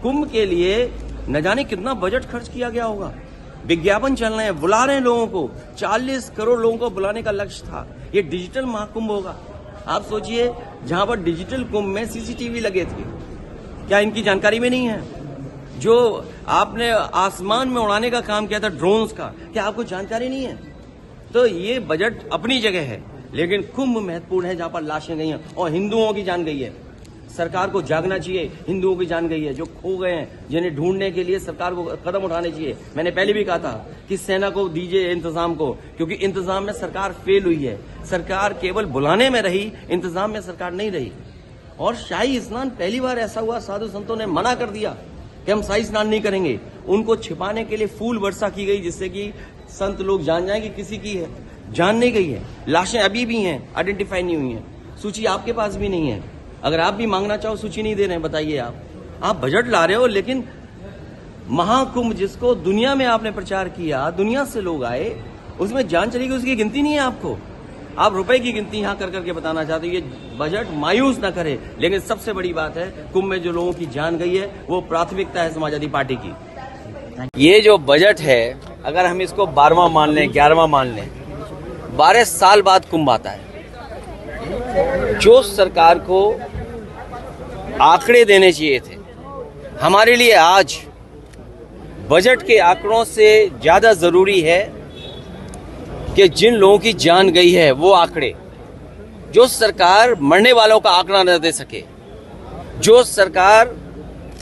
कुंभ के लिए न जाने कितना बजट खर्च किया गया होगा। विज्ञापन चल रहे हैं, बुला रहे हैं लोगों को, 40 करोड़ लोगों को बुलाने का लक्ष्य था। ये डिजिटल महाकुंभ होगा। आप सोचिए, जहां पर डिजिटल कुंभ में सीसीटीवी लगे थे, क्या इनकी जानकारी में नहीं है? जो आपने आसमान में उड़ाने का काम किया था ड्रोन्स का, क्या आपको जानकारी नहीं है? तो ये बजट अपनी जगह है, लेकिन कुंभ महत्वपूर्ण है जहां पर लाशें गई हैं और हिंदुओं की जान गई है। सरकार को जागना चाहिए, हिंदुओं की जान गई है, जो खो गए हैं, जिन्हें ढूंढने के लिए सरकार को कदम उठाने चाहिए। मैंने पहले भी कहा था कि सेना को दीजिए इंतजाम को, क्योंकि इंतजाम में सरकार फेल हुई है। सरकार केवल बुलाने में रही, इंतजाम में सरकार नहीं रही। और शाही स्नान पहली बार ऐसा हुआ, साधु संतों ने मना कर दिया कि हम शाही स्नान नहीं करेंगे। उनको छिपाने के लिए फूल वर्षा की गई, जिससे कि संत लोग जान जाएं कि किसी की जान नहीं गई है। लाशें अभी भी हैं, आइडेंटिफाई नहीं हुई हैं। सूची आपके पास भी नहीं है। अगर आप भी मांगना चाहो, सूची नहीं दे रहे हैं, बताइए आप बजट ला रहे हो, लेकिन महाकुंभ जिसको दुनिया में आपने प्रचार किया, दुनिया से लोग आए, उसमें जान चली गई, उसकी गिनती नहीं है आपको। आप रुपए की गिनती यहां कर करके बताना चाहते हो। ये बजट मायूस ना करे, लेकिन सबसे बड़ी बात है, कुंभ में जो लोगों की जान गई है वो प्राथमिकता है समाजवादी पार्टी की। ये जो बजट है, अगर हम इसको 12वां मान लें, 11वां मान लें, 12 साल बाद कुंभ आता है। जो सरकार को आंकड़े देने चाहिए थे, हमारे लिए आज बजट के आंकड़ों से ज्यादा जरूरी है कि जिन लोगों की जान गई है वो आंकड़े। जो सरकार मरने वालों का आंकड़ा न दे सके, जो सरकार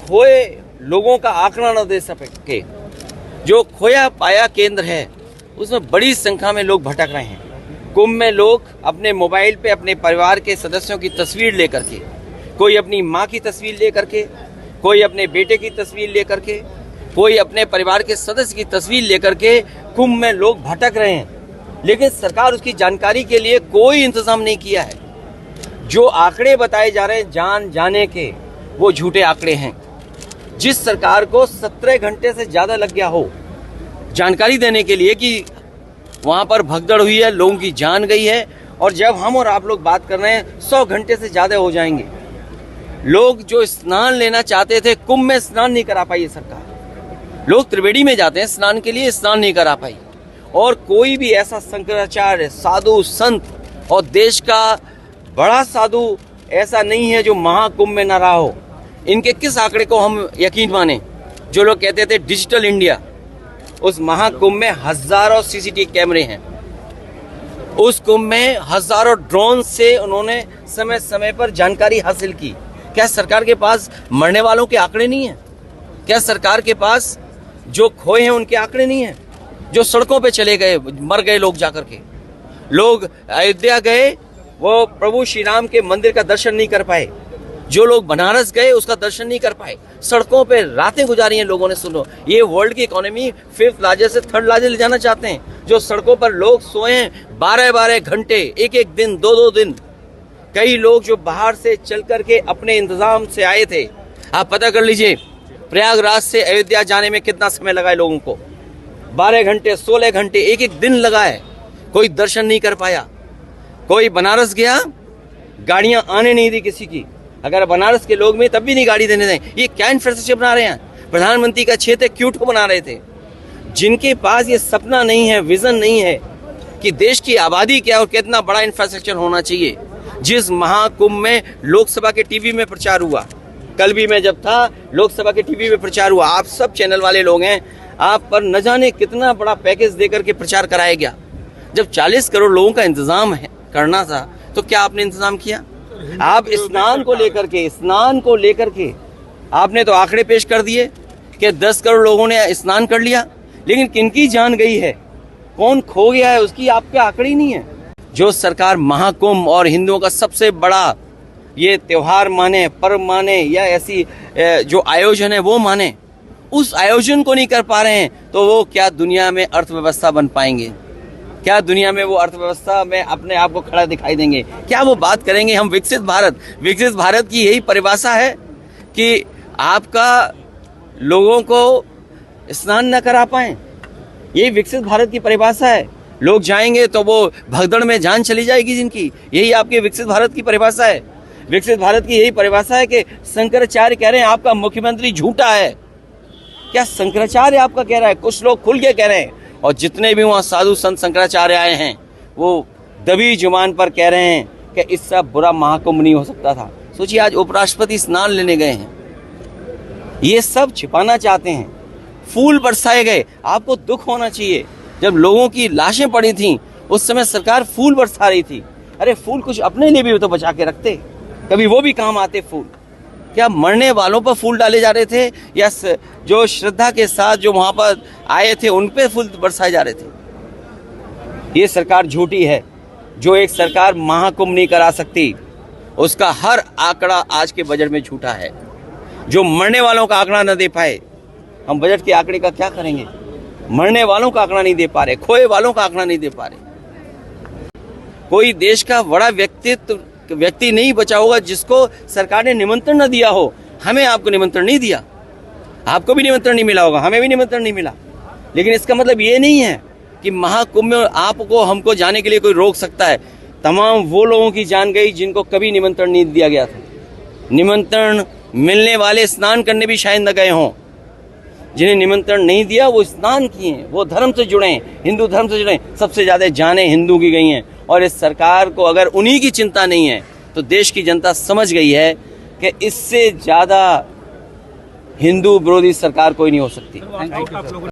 खोए लोगों का आंकड़ा न दे सके, जो खोया पाया केंद्र है उसमें बड़ी संख्या में लोग भटक रहे हैं। कुंभ में लोग अपने मोबाइल पे अपने परिवार के सदस्यों की तस्वीर लेकर के, कोई अपनी माँ की तस्वीर लेकर के, कोई अपने बेटे की तस्वीर लेकर के, कोई अपने परिवार के सदस्य की तस्वीर लेकर के कुंभ में लोग भटक रहे हैं, लेकिन सरकार उसकी जानकारी के लिए कोई इंतजाम नहीं किया है। जो आंकड़े बताए जा रहे हैं जान जाने के, वो झूठे आंकड़े हैं। जिस सरकार को 17 घंटे से ज्यादा लग गया हो जानकारी देने के लिए कि वहां पर भगदड़ हुई है, लोगों की जान गई है, और जब हम और आप लोग बात कर रहे हैं 100 घंटे से ज्यादा हो जाएंगे। लोग जो स्नान लेना चाहते थे, कुंभ में स्नान नहीं करा पाई सरकार। लोग त्रिवेणी में जाते हैं स्नान के लिए, स्नान नहीं करा पाई। और कोई भी ऐसा शंकराचार्य, साधु, संत और देश का बड़ा साधु ऐसा नहीं है जो महाकुंभ में न रहा हो। इनके किस आंकड़े को हम यकीन माने? जो लोग कहते थे डिजिटल इंडिया, उस महाकुंभ में हजारों सीसीटीवी कैमरे हैं। उस कुंभ में हजारों ड्रोन से उन्होंने समय समय पर जानकारी हासिल की। क्या सरकार के पास मरने वालों के आंकड़े नहीं है? क्या सरकार के पास जो खोए हैं उनके आंकड़े नहीं है? जो सड़कों पे चले गए, मर गए लोग जाकर के, लोग अयोध्या गए, वो प्रभु श्री राम के मंदिर का दर्शन नहीं कर पाए। जो लोग बनारस गए उसका दर्शन नहीं कर पाए। सड़कों पे रातें गुजारी हैं लोगों ने। सुनो, ये वर्ल्ड की इकोनॉमी 5th लार्जेस्ट से 3rd लार्जेस्ट ले जाना चाहते हैं। जो सड़कों पर लोग सोए हैं 12-12 घंटे, एक दिन, 2-2 दिन। कई लोग जो बाहर से चल करके अपने इंतजाम से आए थे, आप पता कर लीजिए प्रयागराज से अयोध्या जाने में कितना समय लगा है लोगों को। 12 घंटे, 16 घंटे, एक दिन लगा है। कोई दर्शन नहीं कर पाया। कोई बनारस गया, गाड़ियां आने नहीं दी किसी की। अगर बनारस के लोग में तब भी नहीं गाड़ी देने दें। ये क्या इंफ्रास्ट्रक्चर बना रहे हैं? प्रधानमंत्री का क्षेत्र क्यूट को बना रहे थे। जिनके पास ये सपना नहीं है, विजन नहीं है कि देश की आबादी क्या और कितना बड़ा इंफ्रास्ट्रक्चर होना चाहिए। जिस महाकुंभ में लोकसभा के टीवी में प्रचार हुआ, कल भी मैं जब था, लोकसभा के टीवी में प्रचार हुआ। आप सब चैनल वाले लोग हैं, आप पर न जाने कितना बड़ा पैकेज देकर के प्रचार कराया गया। जब 40 करोड़ लोगों का इंतजाम करना था, तो क्या आपने इंतजाम किया? आप स्नान को लेकर के आपने तो आंकड़े पेश कर दिए कि 10 करोड़ लोगों ने स्नान कर लिया, लेकिन किनकी जान गई है, कौन खो गया है, उसकी आपके आंकड़े ही नहीं है। जो सरकार महाकुंभ और हिंदुओं का सबसे बड़ा ये त्योहार माने, पर्व माने, या ऐसी जो आयोजन है वो माने, उस आयोजन को नहीं कर पा रहे हैं, तो वो क्या दुनिया में अर्थव्यवस्था बन पाएंगे? क्या दुनिया में वो अर्थव्यवस्था में अपने आप को खड़ा दिखाई देंगे? क्या वो बात करेंगे हम विकसित भारत की यही परिभाषा है कि आपका लोगों को स्नान न करा पाए? यही विकसित भारत की परिभाषा है। लोग जाएंगे तो वो भगदड़ में जान चली जाएगी जिनकी, यही आपके विकसित भारत की परिभाषा है। विकसित भारत की यही परिभाषा है कि शंकराचार्य कह रहे हैं आपका मुख्यमंत्री झूठा है। क्या शंकराचार्य आपका कह रहा है? कुछ लोग खुल के कह रहे हैं, और जितने भी वहाँ साधु संत शंकराचार्य आए हैं वो दबी जुबान पर कह रहे हैं कि इससे बुरा महाकुंभ नहीं हो सकता था। सोचिए, आज उपराष्ट्रपति स्नान लेने गए हैं, ये सब छिपाना चाहते हैं। फूल बरसाए गए, आपको दुख होना चाहिए। जब लोगों की लाशें पड़ी थीं उस समय सरकार फूल बरसा रही थी। अरे फूल कुछ अपने लिए भी तो बचा के रखते, कभी वो भी काम आते फूल। क्या मरने वालों पर फूल डाले जा रहे थे, या जो श्रद्धा के साथ जो वहां पर आए थे उन पे फूल बरसाए जा रहे थे? ये सरकार झूठी है। जो एक सरकार महाकुंभ नहीं करा सकती, उसका हर आंकड़ा आज के बजट में झूठा है। जो मरने वालों का आंकड़ा न दे पाए, हम बजट के आंकड़े का क्या करेंगे? मरने वालों का आंकड़ा नहीं दे पा रहे, खोए वालों का आंकड़ा नहीं दे पा रहे। कोई देश का बड़ा व्यक्ति नहीं बचा होगा जिसको सरकार ने निमंत्रण न दिया हो। हमें आपको निमंत्रण नहीं दिया, आपको भी निमंत्रण नहीं मिला होगा, हमें भी निमंत्रण नहीं मिला। लेकिन इसका मतलब ये नहीं है कि महाकुंभ में आपको हमको जाने के लिए कोई रोक सकता है। तमाम वो लोगों की जान गई जिनको कभी निमंत्रण नहीं दिया गया था। निमंत्रण मिलने वाले स्नान करने भी शायद न गए हों। जिन्हें निमंत्रण नहीं दिया वो स्नान किए, वो धर्म से जुड़े, हिंदू धर्म से जुड़े। सबसे ज़्यादा जानें हिंदू की गई हैं। और इस सरकार को अगर उन्हीं की चिंता नहीं है तो देश की जनता समझ गई है कि इससे ज़्यादा हिंदू विरोधी सरकार कोई नहीं हो सकती।